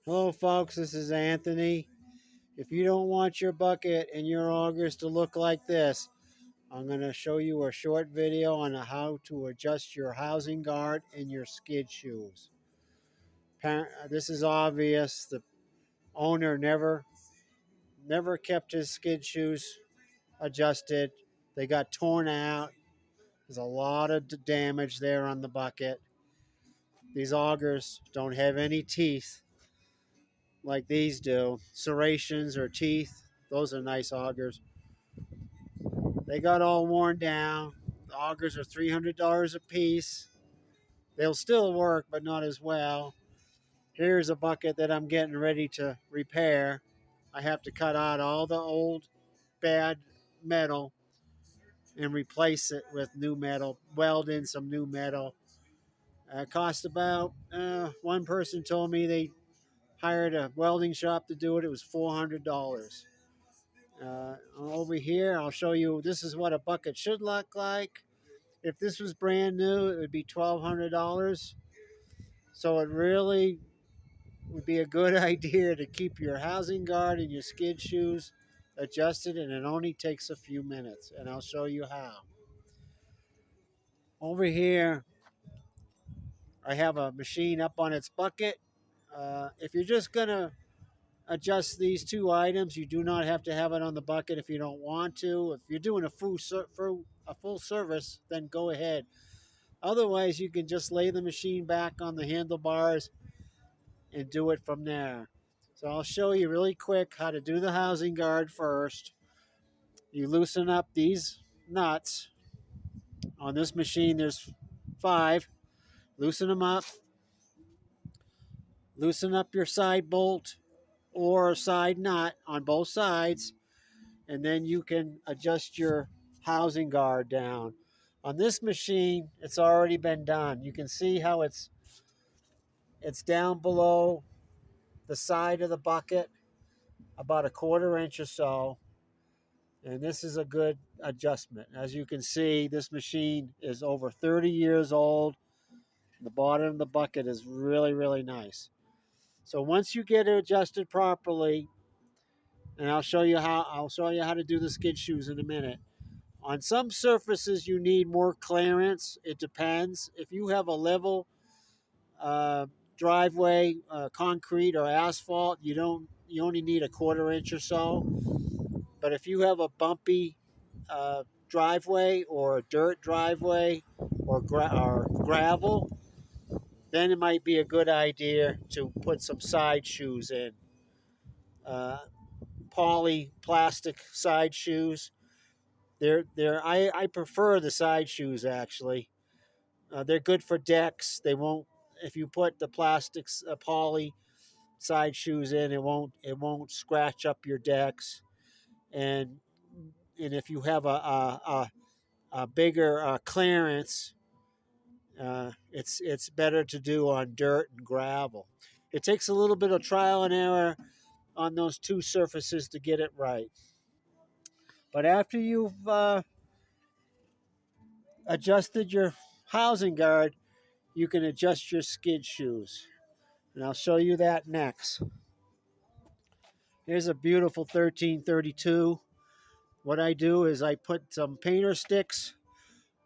Hello, folks. This is Anthony. If you don't want your bucket and your augers to look like this, I'm going to show you a short video on how to adjust your housing guard and your skid shoes. This is obvious. The owner never kept his skid shoes adjusted. They got torn out. There's a lot of damage there on the bucket. These augers don't have any teeth like these do. Serrations or teeth. Those are nice augers. They got all worn down. The augers are $300 a piece. They'll still work, but not as well. Here's a bucket that I'm getting ready to repair. I have to cut out all the old bad metal and replace it with new metal, weld in some new metal. It cost about, one person told me they hired a welding shop to do it. It was $400. Over here, I'll show you, this is what a bucket should look like. If this was brand new, it would be $1,200. So it really would be a good idea to keep your housing guard and your skid shoes adjusted, and it only takes a few minutes, and I'll show you how. Over here, I have a machine up on its bucket. If you're just going to adjust these two items, you do not have to have it on the bucket if you don't want to. If you're doing a full service, then go ahead. Otherwise, you can just lay the machine back on the handlebars and do it from there. So I'll show you really quick how to do the housing guard first. You loosen up these nuts. On this machine, there's 5. Loosen them up. Loosen up your side bolt or side nut on both sides, and then you can adjust your housing guard down. On this machine, it's already been done. You can see how it's down below the side of the bucket, about a 1/4 inch or so. And this is a good adjustment. As you can see, this machine is over 30 years old. The bottom of the bucket is really, really nice. So once you get it adjusted properly, and I'll show you how to do the skid shoes in a minute. On some surfaces, you need more clearance. It depends. If you have a level driveway, concrete or asphalt, you only need a 1/4 inch or so. But if you have a bumpy driveway or a dirt driveway or gravel, then it might be a good idea to put some side shoes in. Poly plastic side shoes. I prefer the side shoes actually. They're good for decks. They won't, if you put the plastics poly side shoes in, it won't scratch up your decks. And if you have a bigger clearance, it's better to do on dirt and gravel. It takes a little bit of trial and error on those two surfaces to get it right. But after you've adjusted your housing guard, you can adjust your skid shoes. And I'll show you that next. Here's a beautiful 1332. What I do is I put some painter sticks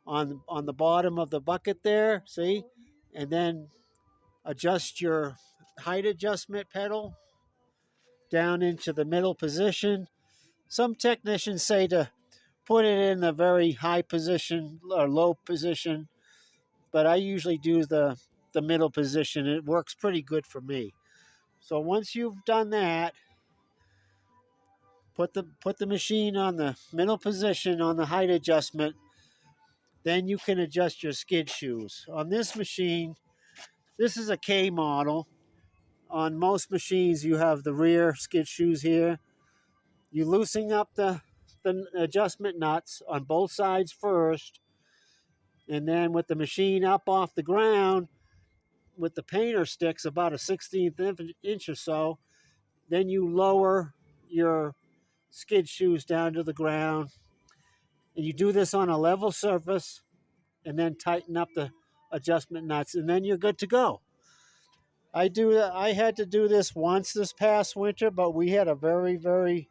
on the bottom of the bucket there, see? And then adjust your height adjustment pedal down into the middle position. Some technicians say to put it in a very high position or low position, but I usually do the middle position. It works pretty good for me. So once you've done that, put the machine on the middle position on the height adjustment. Then you can adjust your skid shoes. On this machine, this is a K model. On most machines, you have the rear skid shoes here. You loosen up the adjustment nuts on both sides first, and then with the machine up off the ground, with the painter sticks about a 1/16 inch or so, then you lower your skid shoes down to the ground. And you do this on a level surface, and then tighten up the adjustment nuts, and then you're good to go. I had to do this once this past winter, but we had a very, very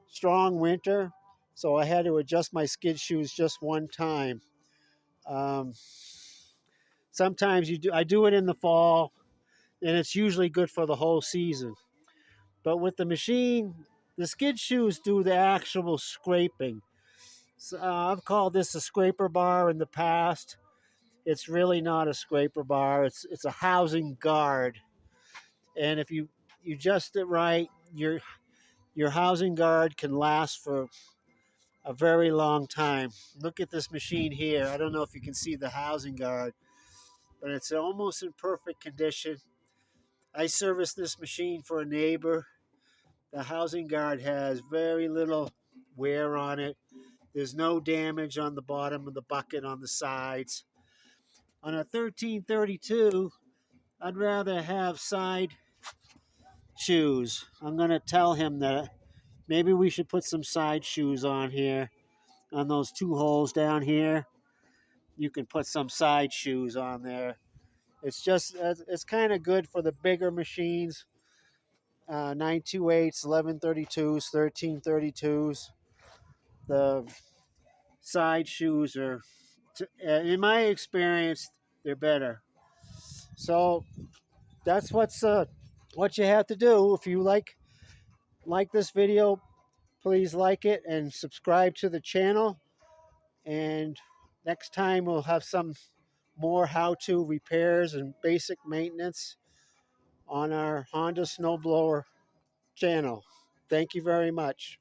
strong winter, so I had to adjust my skid shoes just one time. Um, Sometimes I do it in the fall, and it's usually good for the whole season. But with the machine, the skid shoes do the actual scraping. So, I've called this a scraper bar in the past. It's really not a scraper bar. It's a housing guard, and if you adjust it right, your housing guard can last for a very long time. Look at this machine here. I don't know if you can see the housing guard, but it's almost in perfect condition. I serviced this machine for a neighbor. The housing guard has very little wear on it. There's no damage on the bottom of the bucket on the sides. On a 1332, I'd rather have side shoes. I'm going to tell him that maybe we should put some side shoes on here, on those two holes down here. You can put some side shoes on there. It's kind of good for the bigger machines, 928s, 1132s, 1332s. The side shoes are, in my experience, they're better. So that's what you have to do. If you like this video, please like it and subscribe to the channel. And next time we'll have some more how-to repairs and basic maintenance on our Honda Snowblower channel. Thank you very much.